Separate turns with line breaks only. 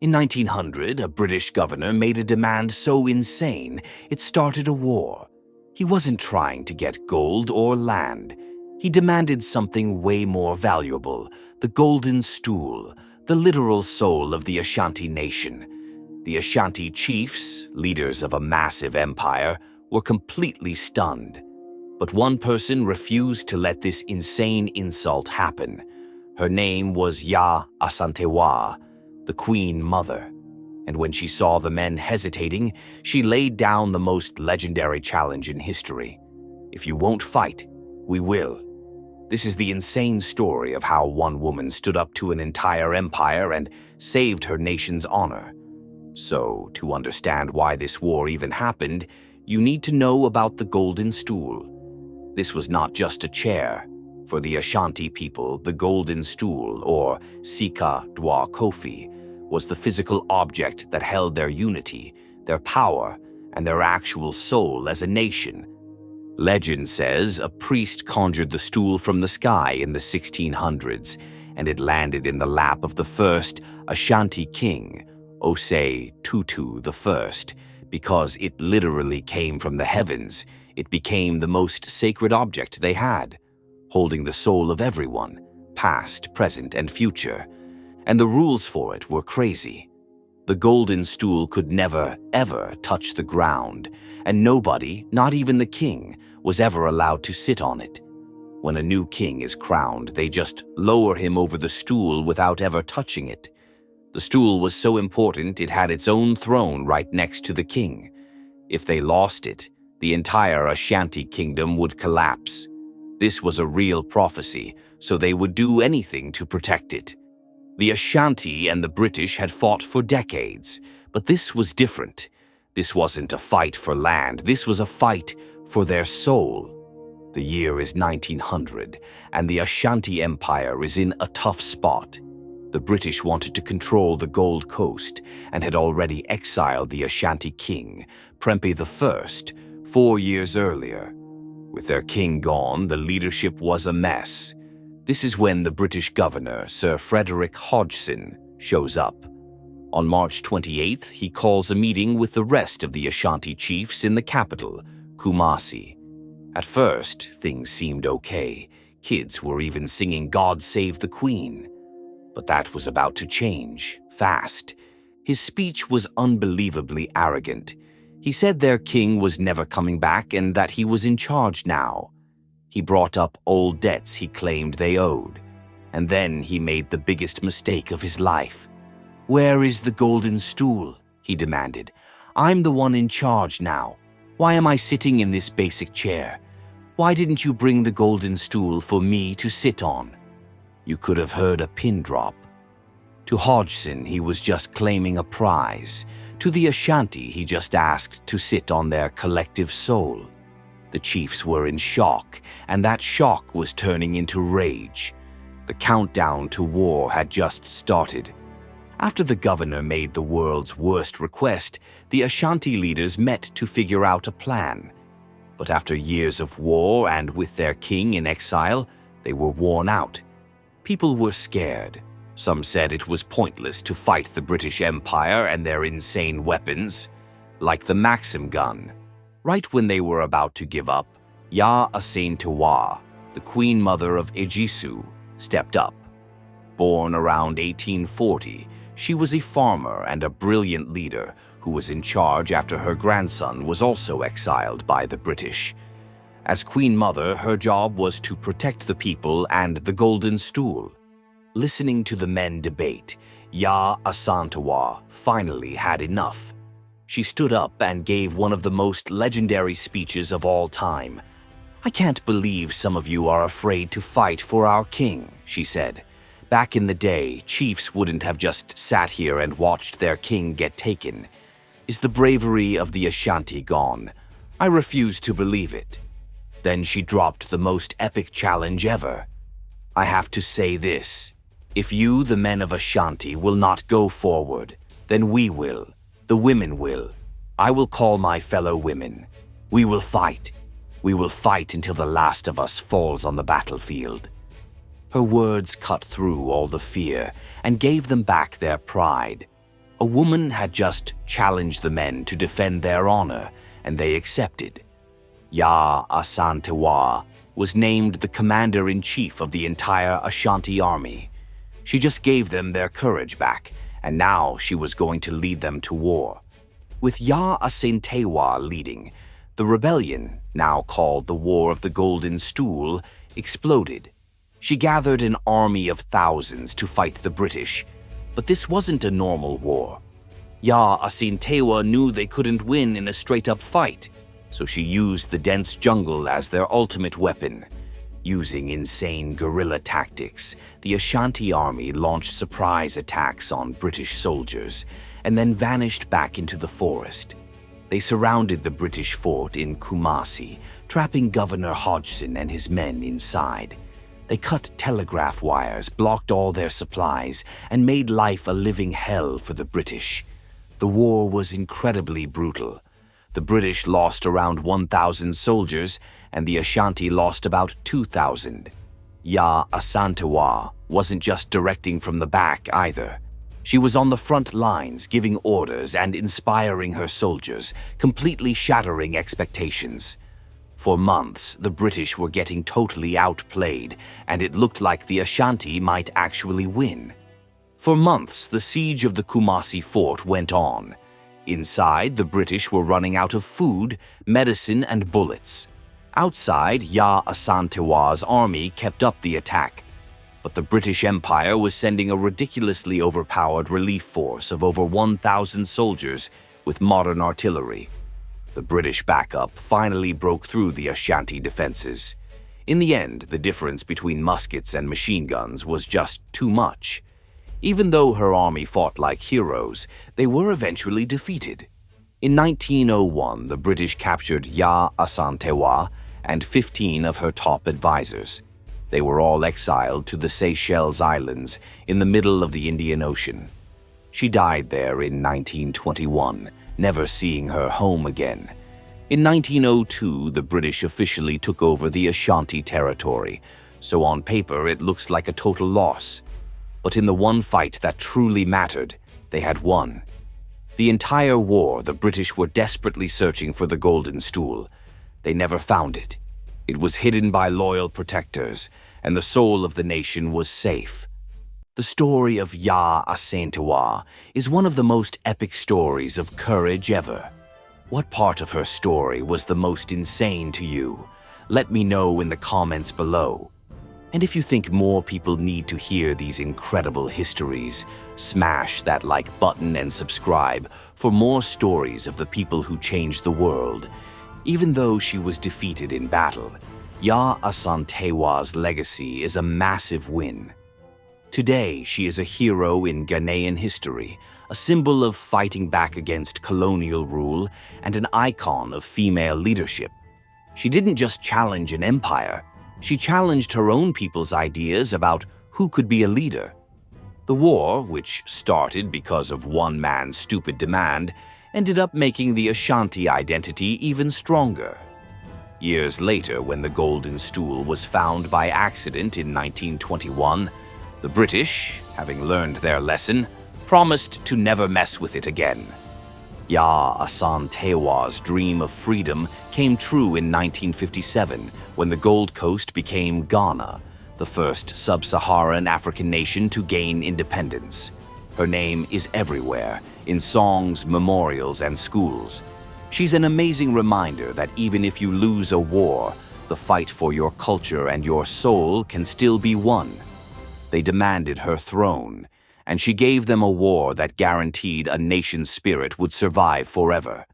In 1900, a British governor made a demand so insane it started a war. He wasn't trying to get gold or land. He demanded something way more valuable, the Golden Stool, the literal soul of the Ashanti nation. The Ashanti chiefs, leaders of a massive empire, were completely stunned. But one person refused to let this insane insult happen. Her name was Yaa Asantewaa, the Queen Mother. And when she saw the men hesitating, she laid down the most legendary challenge in history. If you won't fight, we will. This is the insane story of how one woman stood up to an entire empire and saved her nation's honor. So, to understand why this war even happened, you need to know about the Golden Stool. This was not just a chair. For the Ashanti people, the Golden Stool, or Sika Dwa Kofi, was the physical object that held their unity, their power, and their actual soul as a nation. Legend says a priest conjured the stool from the sky in the 1600s, and it landed in the lap of the first Ashanti king, Osei Tutu I. Because it literally came from the heavens, it became the most sacred object they had, holding the soul of everyone, past, present, and future. And the rules for it were crazy. The Golden Stool could never, ever touch the ground, and nobody, not even the king, was ever allowed to sit on it. When a new king is crowned, they just lower him over the stool without ever touching it. The stool was so important it had its own throne right next to the king. If they lost it, the entire Ashanti kingdom would collapse. This was a real prophecy, so they would do anything to protect it. The Ashanti and the British had fought for decades, but this was different. This wasn't a fight for land, this was a fight for their soul. The year is 1900, and the Ashanti Empire is in a tough spot. The British wanted to control the Gold Coast and had already exiled the Ashanti king, Prempeh I, 4 years earlier. With their king gone, the leadership was a mess. This is when the British governor, Sir Frederick Hodgson, shows up. On March 28th, he calls a meeting with the rest of the Ashanti chiefs in the capital, Kumasi. At first, things seemed okay. Kids were even singing God Save the Queen. But that was about to change, fast. His speech was unbelievably arrogant. He said their king was never coming back and that he was in charge now. He brought up old debts he claimed they owed. And then he made the biggest mistake of his life. "Where is the Golden Stool?" he demanded. "I'm the one in charge now. Why am I sitting in this basic chair? Why didn't you bring the Golden Stool for me to sit on?" You could have heard a pin drop. To Hodgson, he was just claiming a prize. To the Ashanti, he just asked to sit on their collective soul. The chiefs were in shock, and that shock was turning into rage. The countdown to war had just started. After the governor made the world's worst request, the Ashanti leaders met to figure out a plan. But after years of war and with their king in exile, they were worn out. People were scared. Some said it was pointless to fight the British Empire and their insane weapons, like the Maxim gun. Right when they were about to give up, Yaa Asantewaa, the Queen Mother of Ejisu, stepped up. Born around 1840, she was a farmer and a brilliant leader who was in charge after her grandson was also exiled by the British. As Queen Mother, her job was to protect the people and the Golden Stool. Listening to the men debate, Yaa Asantewaa finally had enough. She stood up and gave one of the most legendary speeches of all time. "I can't believe some of you are afraid to fight for our king," she said. "Back in the day, chiefs wouldn't have just sat here and watched their king get taken. Is the bravery of the Ashanti gone? I refuse to believe it." Then she dropped the most epic challenge ever. "I have to say this. If you, the men of Ashanti, will not go forward, then we will. The women will. I will call my fellow women. We will fight. We will fight until the last of us falls on the battlefield." Her words cut through all the fear and gave them back their pride. A woman had just challenged the men to defend their honor, and they accepted. Yaa Asantewaa was named the commander-in-chief of the entire Ashanti army. She just gave them their courage back, and now she was going to lead them to war. With Yaa Asantewaa leading, the rebellion, now called the War of the Golden Stool, exploded. She gathered an army of thousands to fight the British, but this wasn't a normal war. Yaa Asantewaa knew they couldn't win in a straight-up fight, so she used the dense jungle as their ultimate weapon. Using insane guerrilla tactics, the Ashanti army launched surprise attacks on British soldiers and then vanished back into the forest. They surrounded the British fort in Kumasi, trapping Governor Hodgson and his men inside. They cut telegraph wires, blocked all their supplies, and made life a living hell for the British. The war was incredibly brutal. The British lost around 1,000 soldiers, and the Ashanti lost about 2,000. Yaa Asantewaa wasn't just directing from the back either. She was on the front lines, giving orders and inspiring her soldiers, completely shattering expectations. For months, the British were getting totally outplayed, and it looked like the Ashanti might actually win. For months, the siege of the Kumasi fort went on. Inside, the British were running out of food, medicine, and bullets. Outside, Yaa Asantewaa's army kept up the attack. But the British Empire was sending a ridiculously overpowered relief force of over 1,000 soldiers with modern artillery. The British backup finally broke through the Ashanti defenses. In the end, the difference between muskets and machine guns was just too much. Even though her army fought like heroes, they were eventually defeated. In 1901, the British captured Yaa Asantewaa and 15 of her top advisors. They were all exiled to the Seychelles Islands in the middle of the Indian Ocean. She died there in 1921, never seeing her home again. In 1902, the British officially took over the Ashanti territory, so on paper it looks like a total loss. But in the one fight that truly mattered, they had won. The entire war, the British were desperately searching for the Golden Stool. They never found it. It was hidden by loyal protectors, and the soul of the nation was safe. The story of Yaa Asantewaa is one of the most epic stories of courage ever. What part of her story was the most insane to you? Let me know in the comments below. And if you think more people need to hear these incredible histories, smash that like button and subscribe for more stories of the people who changed the world. Even though she was defeated in battle, Yaa Asantewaa's legacy is a massive win. Today, she is a hero in Ghanaian history, a symbol of fighting back against colonial rule and an icon of female leadership. She didn't just challenge an empire, she challenged her own people's ideas about who could be a leader. The war, which started because of one man's stupid demand, ended up making the Ashanti identity even stronger. Years later, when the Golden Stool was found by accident in 1921, the British, having learned their lesson, promised to never mess with it again. Yaa Asantewaa's dream of freedom came true in 1957 when the Gold Coast became Ghana, the first sub-Saharan African nation to gain independence. Her name is everywhere, in songs, memorials, and schools. She's an amazing reminder that even if you lose a war, the fight for your culture and your soul can still be won. They demanded her throne, and she gave them a war that guaranteed a nation's spirit would survive forever.